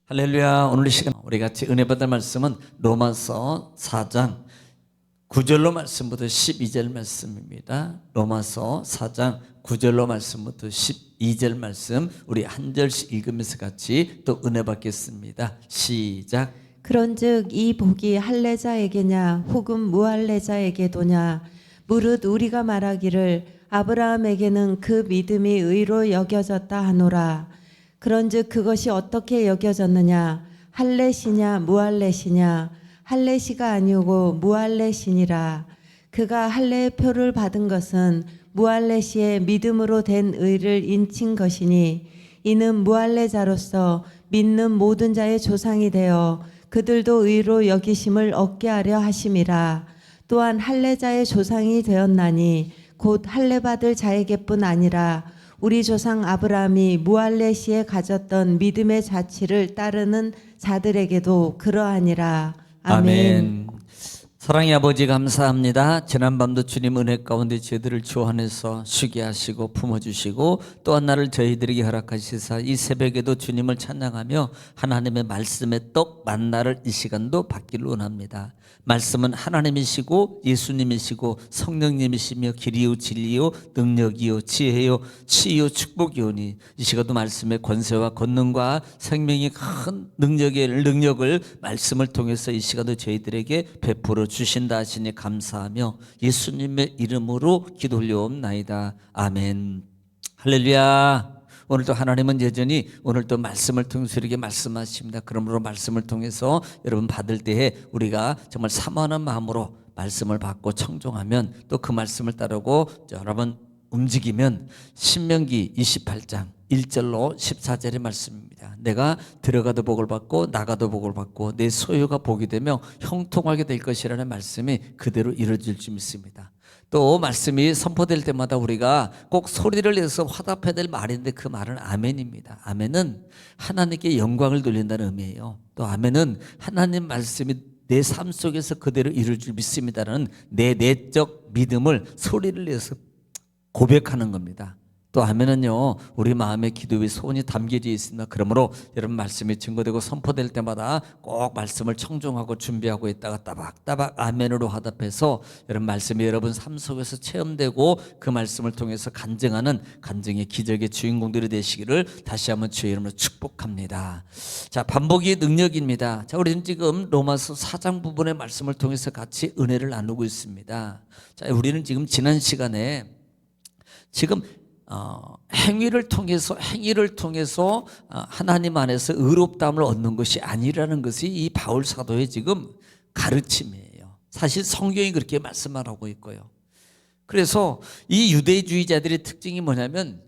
할렐루야. 오늘 이 시간 우리 같이 은혜 받을 말씀은 로마서 4장 9절로 말씀부터 12절 말씀입니다. 로마서 4장 9절로 말씀부터 12절 말씀 우리 한 절씩 읽으면서 같이 또 은혜 받겠습니다. 시작. 그런즉 이 복이 할례자에게냐 혹은 무할례자에게도냐 무릇 우리가 말하기를 아브라함에게는 그 믿음이 의로 여겨졌다 하노라. 그런즉 그것이 어떻게 여겨졌느냐 할례시냐 무할례시냐 할례시가 아니오고 무할례시니라. 그가 할례의 표를 받은 것은 무할례시의 믿음으로 된 의를 인친 것이니 이는 무할례자로서 믿는 모든 자의 조상이 되어 그들도 의로 여기심을 얻게 하려 하심이라. 또한 할례자의 조상이 되었나니 곧 할례 받을 자에게뿐 아니라 우리 조상 아브라함이 무할례시에 가졌던 믿음의 자취를 따르는 자들에게도 그러하니라. 아멘. 사랑의 아버지 감사합니다. 지난밤도 주님 은혜 가운데 저희들을 주 안에서 쉬게 하시고 품어주시고 또한 날을 저희들에게 허락하시사 이 새벽에도 주님을 찬양하며 하나님의 말씀의 떡 만나를 이 시간도 받기를 원합니다. 말씀은 하나님이시고 예수님이시고 성령님이시며 길이요 진리요 능력이요 지혜요 치유 축복이오니 이 시간도 말씀의 권세와 권능과 생명이 큰 능력을 말씀을 통해서 이 시간도 저희들에게 베풀어 주신다 하시니 감사하며 예수님의 이름으로 기도 올려옵나이다. 아멘. 할렐루야. 오늘도 하나님은 여전히 오늘도 말씀을 통해서 우리에게 말씀하십니다. 그러므로 말씀을 통해서 여러분 받을 때에 우리가 정말 사모하는 마음으로 말씀을 받고 청종하면 또 그 말씀을 따르고 여러분 움직이면 신명기 28장 1절로 14절의 말씀입니다. 내가 들어가도 복을 받고 나가도 복을 받고 내 소유가 복이 되며 형통하게 될 것이라는 말씀이 그대로 이루어질 줄 믿습니다. 또 말씀이 선포될 때마다 우리가 꼭 소리를 내서 화답해야 될 말인데 그 말은 아멘입니다. 아멘은 하나님께 영광을 돌린다는 의미예요. 또 아멘은 하나님 말씀이 내 삶 속에서 그대로 이룰 줄 믿습니다라는 내 내적 믿음을 소리를 내서 고백하는 겁니다. 또 아멘은요 우리 마음의 기도의 소원이 담겨져 있습니다. 그러므로 여러분 말씀이 증거되고 선포될 때마다 꼭 말씀을 청종하고 준비하고 있다가 따박따박 아멘으로 화답해서 여러분 말씀이 여러분 삶 속에서 체험되고 그 말씀을 통해서 간증하는 간증의 기적의 주인공들이 되시기를 다시 한번 주의 이름으로 축복합니다. 자, 반복이 능력입니다. 자, 우리는 지금 로마서 4장 부분의 말씀을 통해서 같이 은혜를 나누고 있습니다. 자, 우리는 지금 지난 시간에 지금 행위를 통해서 하나님 안에서 의롭다함을 얻는 것이 아니라는 것이 이 바울 사도의 지금 가르침이에요. 사실 성경이 그렇게 말씀하고 있고요. 그래서 이 유대주의자들의 특징이 뭐냐면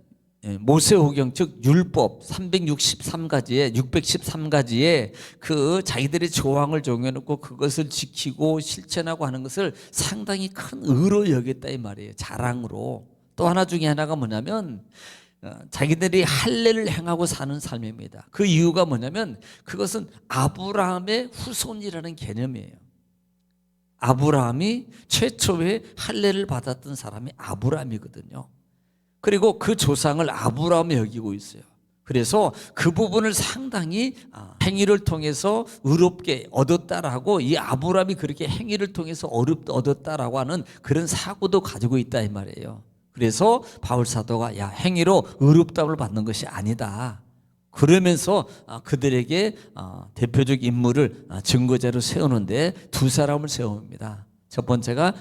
모세오경 즉 율법 613가지의 그 자기들의 조항을 정해놓고 그것을 지키고 실천하고 하는 것을 상당히 큰 의로 여겼다 이 말이에요. 자랑으로. 또 하나 중에 하나가 뭐냐면 자기들이 할례를 행하고 사는 삶입니다. 그 이유가 뭐냐면 그것은 아브라함의 후손이라는 개념이에요. 아브라함이 최초의 할례를 받았던 사람이 아브라함이거든요. 그리고 그 조상을 아브라함이 여기고 있어요. 그래서 그 부분을 상당히 행위를 통해서 의롭게 얻었다라고 이 아브라함이 그렇게 행위를 통해서 얻었다라고 하는 그런 사고도 가지고 있다 이 말이에요. 그래서 바울 사도가 야 행위로 의롭다함을 받는 것이 아니다. 그러면서 그들에게 대표적 인물을 증거자로 세우는데 두 사람을 세웁니다. 첫 번째가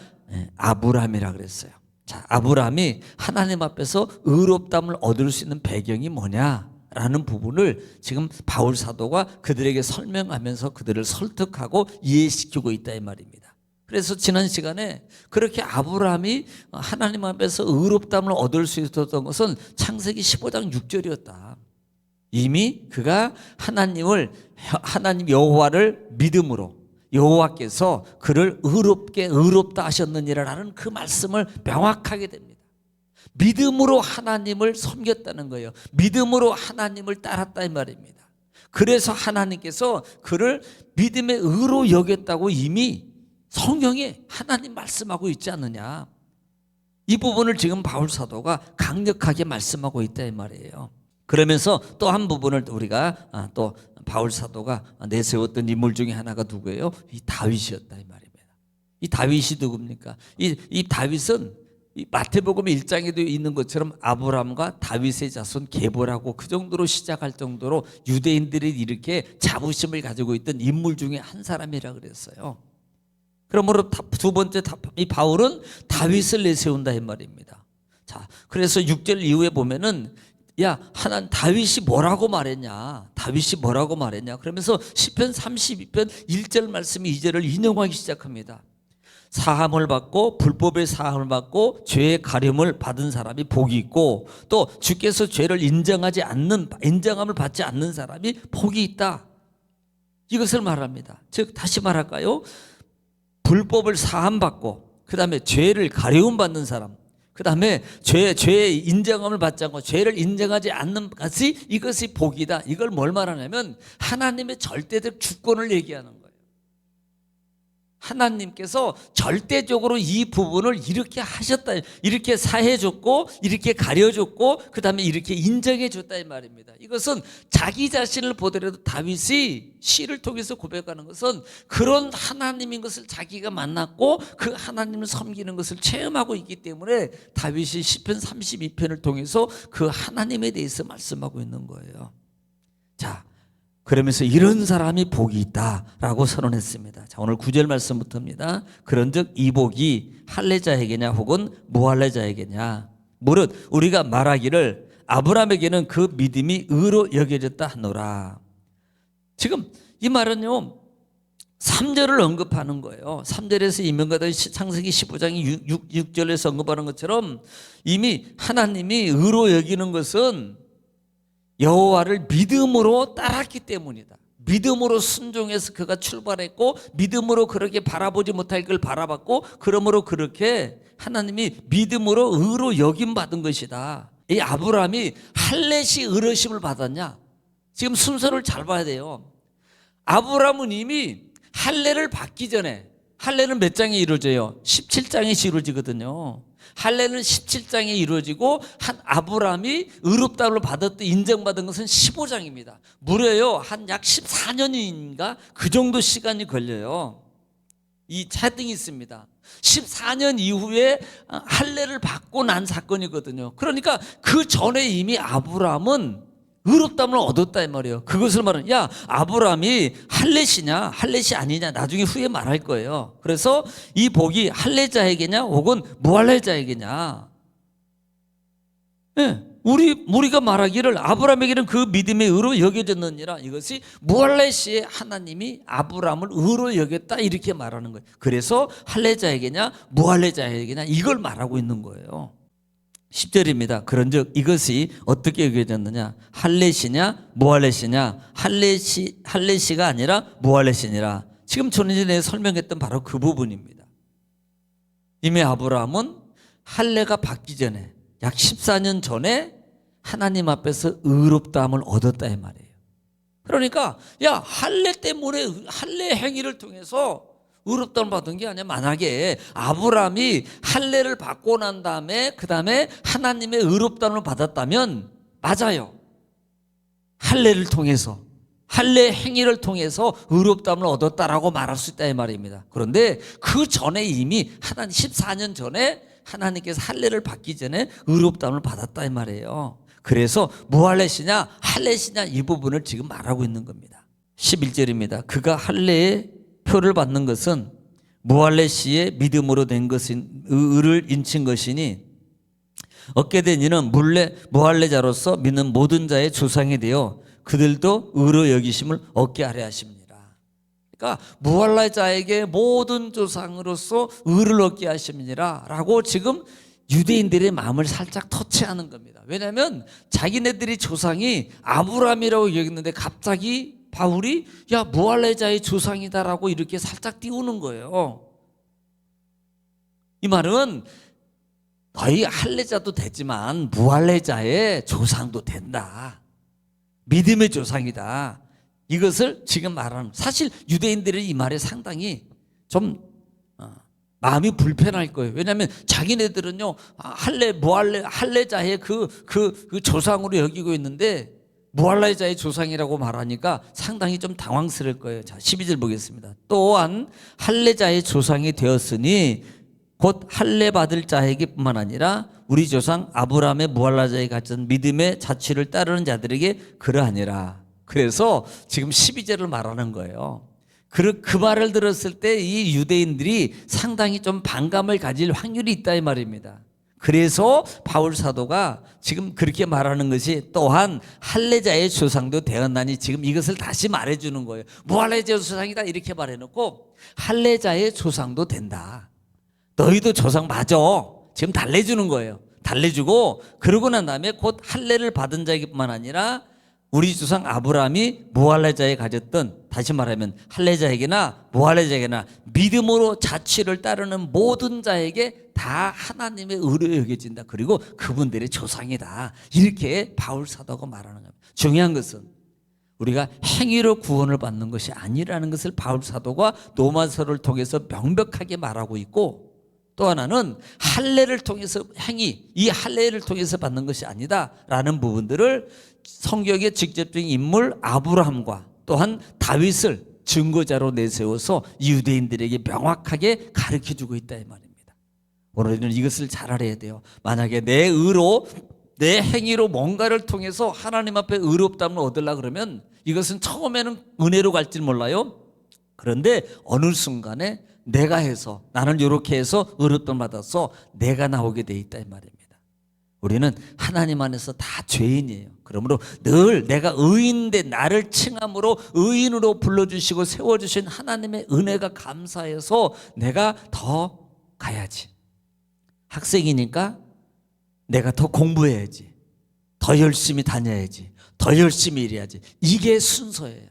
아브라함이라 그랬어요. 자, 아브라함이 하나님 앞에서 의롭다함을 얻을 수 있는 배경이 뭐냐라는 부분을 지금 바울 사도가 그들에게 설명하면서 그들을 설득하고 이해시키고 있다 이 말입니다. 그래서 지난 시간에 그렇게 아브라함이 하나님 앞에서 의롭다함을 얻을 수 있었던 것은 창세기 15장 6절이었다. 이미 그가 하나님 여호와를 믿음으로 여호와께서 그를 의롭다 하셨느니라는 그 말씀을 명확하게 됩니다. 믿음으로 하나님을 섬겼다는 거예요. 믿음으로 하나님을 따랐다 이 말입니다. 그래서 하나님께서 그를 믿음의 의로 여겼다고 이미 성경에 하나님 말씀하고 있지 않느냐. 이 부분을 지금 바울 사도가 강력하게 말씀하고 있다 이 말이에요. 그러면서 또 한 부분을 우리가 또 바울 사도가 내세웠던 인물 중에 하나가 누구예요? 이 다윗이었다 이 말입니다. 이 다윗이 누굽니까? 이 다윗은 이 마태복음 1장에도 있는 것처럼 아브라함과 다윗의 자손 계보라고 그 정도로 시작할 정도로 유대인들이 이렇게 자부심을 가지고 있던 인물 중에 한 사람이라 그랬어요. 그러므로 두 번째 이 바울은 다윗을 내세운다 이 말입니다. 자, 그래서 6절 이후에 보면은 야, 하나님 다윗이 뭐라고 말했냐? 다윗이 뭐라고 말했냐? 그러면서 시편 32편 1절 말씀 2절을 인용하기 시작합니다. 사함을 받고 불법의 사함을 받고 죄의 가림을 받은 사람이 복이 있고 또 주께서 죄를 인정함을 받지 않는 사람이 복이 있다. 이것을 말합니다. 즉 다시 말할까요? 불법을 사함 받고 그 다음에 죄를 가려움 받는 사람, 그 다음에 죄의 인정함을 받지 않고 죄를 인정하지 않는 것이 이것이 복이다. 이걸 뭘 말하냐면 하나님의 절대적 주권을 얘기하는 거예요. 하나님께서 절대적으로 이 부분을 이렇게 하셨다, 이렇게 사해줬고 이렇게 가려줬고 그 다음에 이렇게 인정해줬다 이 말입니다. 이것은 자기 자신을 보더라도 다윗이 시를 통해서 고백하는 것은 그런 하나님인 것을 자기가 만났고 그 하나님을 섬기는 것을 체험하고 있기 때문에 다윗이 시편 32편을 통해서 그 하나님에 대해서 말씀하고 있는 거예요. 자, 그러면서 이런 사람이 복이 있다라고 선언했습니다. 자, 오늘 9절 말씀부터입니다. 그런즉 이 복이 할례자에게냐 혹은 무할례자에게냐. 무릇 우리가 말하기를 아브라함에게는 그 믿음이 의로 여겨졌다 하노라. 지금 이 말은요 3절을 언급하는 거예요. 3절에서 이명가다 창세기 15장이 6절에서 언급하는 것처럼 이미 하나님이 의로 여기는 것은 여호와를 믿음으로 따랐기 때문이다. 믿음으로 순종해서 그가 출발했고 믿음으로 그렇게 바라보지 못할 걸 바라봤고 그러므로 그렇게 하나님이 믿음으로 의로 여김 받은 것이다. 이 아브라함이 할례시 의로심을 받았냐? 지금 순서를 잘 봐야 돼요. 아브라함은 이미 할례를 받기 전에, 할례는 몇 장에 이루어져요? 17장에 이루어지거든요. 할례는 17장에 이루어지고 한 아브라함이 의롭다함을 받았던 인정받은 것은 15장입니다. 무려요 한 약 14년인가 그 정도 시간이 걸려요. 이 차등이 있습니다. 14년 이후에 할례를 받고 난 사건이거든요. 그러니까 그 전에 이미 아브라함은 의롭다함을 얻었다 이 말이에요. 그것을 말하는 야 아브라함이 할례시냐 할례시 아니냐 나중에 후에 말할 거예요. 그래서 이 복이 할례자에게냐 혹은 무할례자에게냐. 네, 우리가 말하기를 아브라함에게는 그 믿음의 의로 여겨졌느니라. 이것이 무할례시에 하나님이 아브라함을 의로 여겼다 이렇게 말하는 거예요. 그래서 할례자에게냐 무할례자에게냐 이걸 말하고 있는 거예요. 10절입니다. 그런즉 이것이 어떻게 여겨졌느냐? 할례시냐 무할례시냐? 할례시가 아니라 무할례시니라. 지금 전에 설명했던 바로 그 부분입니다. 이미 아브라함은 할례가 받기 전에 약 14년 전에 하나님 앞에서 의롭다함을 얻었다 이 말이에요. 그러니까 야 할례 때문에 할례 행위를 통해서 의롭다함을 받은 게 아니야. 만약에 아브라함이 할례를 받고 난 다음에 그 다음에 하나님의 의롭다함을 받았다면 맞아요. 할례를 통해서 할례 행위를 통해서 의롭다함을 얻었다라고 말할 수 있다 이 말입니다. 그런데 그 전에 이미 하나님 14년 전에 하나님께서 할례를 받기 전에 의롭다함을 받았다 이 말이에요. 그래서 무할례시냐 할례시냐 이 부분을 지금 말하고 있는 겁니다. 11절입니다. 그가 할례의 표를 받는 것은 무할례시의 믿음으로 된 것인 의를 인친 것이니 얻게 된 이는 무할례자로서 믿는 모든 자의 조상이 되어 그들도 의로 여기심을 얻게 하려 하십니다. 그러니까 무할례자에게 모든 조상으로서 의를 얻게 하십니다 라고 지금 유대인들의 마음을 살짝 터치하는 겁니다. 왜냐하면 자기네들이 조상이 아브라함이라고 여겼는데 갑자기 바울이 야 무할례자의 조상이다라고 이렇게 살짝 띄우는 거예요. 이 말은 너희 할례자도 되지만 무할례자의 조상도 된다. 믿음의 조상이다. 이것을 지금 말하는. 사실 유대인들의 이 말에 상당히 좀 마음이 불편할 거예요. 왜냐하면 자기네들은요 할례자의 그 조상으로 여기고 있는데 무할례자의 조상이라고 말하니까 상당히 좀 당황스러울 거예요. 자, 12절 보겠습니다. 또한 할례자의 조상이 되었으니 곧 할례 받을 자에게뿐만 아니라 우리 조상 아브라함의 무할례자에 갖춘 믿음의 자취를 따르는 자들에게 그러하니라. 그래서 지금 12절을 말하는 거예요. 그 말을 들었을 때 이 유대인들이 상당히 좀 반감을 가질 확률이 있다 이 말입니다. 그래서 바울 사도가 지금 그렇게 말하는 것이 또한 할례자의 조상도 되었나니 지금 이것을 다시 말해주는 거예요. 무할례자의 조상이다 이렇게 말해놓고 할례자의 조상도 된다. 너희도 조상 맞아. 지금 달래주는 거예요. 달래주고 그러고 난 다음에 곧 할례를 받은 자에게뿐만 아니라 우리 조상 아브라함이 무할례자에 가졌던, 다시 말하면 할례자에게나 무할례자에게나 믿음으로 자취를 따르는 모든 자에게 다 하나님의 의로 여겨진다. 그리고 그분들의 조상이다. 이렇게 바울 사도가 말하는 겁니다. 중요한 것은 우리가 행위로 구원을 받는 것이 아니라는 것을 바울 사도가 로마서를 통해서 명백하게 말하고 있고, 또 하나는 할례를 통해서 행위, 이 할례를 통해서 받는 것이 아니다라는 부분들을 성경의 직접적인 인물 아브라함과 또한 다윗을 증거자로 내세워서 유대인들에게 명확하게 가르쳐주고 있다 이 말입니다. 오늘은 이것을 잘 알아야 돼요. 만약에 내 의로, 내 행위로 뭔가를 통해서 하나님 앞에 의롭다함을 얻으려고 그러면 이것은 처음에는 은혜로 갈지 몰라요. 그런데 어느 순간에 내가 해서, 나는 이렇게 해서 의롭다함을 받아서 내가 나오게 돼 있다 이 말입니다. 우리는 하나님 안에서 다 죄인이에요. 그러므로 늘 내가 의인인데 나를 칭함으로 의인으로 불러주시고 세워주신 하나님의 은혜가 감사해서 내가 더 가야지. 학생이니까 내가 더 공부해야지. 더 열심히 다녀야지. 더 열심히 일해야지. 이게 순서예요.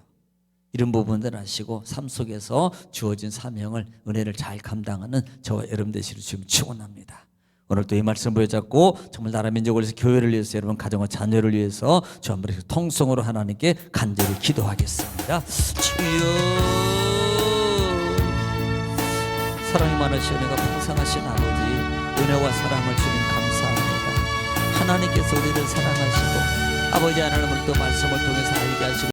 이런 부분들 아시고 삶 속에서 주어진 사명을, 은혜를 잘 감당하는 저와 여러분 되시기를 지금 축원합니다. 오늘도 이 말씀 보여잡고 정말 나라 민족을 위해서, 교회를 위해서, 여러분 가정과 자녀를 위해서 주 한번 통성으로 하나님께 간절히 기도하겠습니다. 주여, 사랑이 많으신 은혜가 풍성하신 아버지, 은혜와 사랑을 주님 감사합니다. 하나님께서 우리를 사랑하시고 아버지 하나님을 또 말씀을 통해서 알게 하시고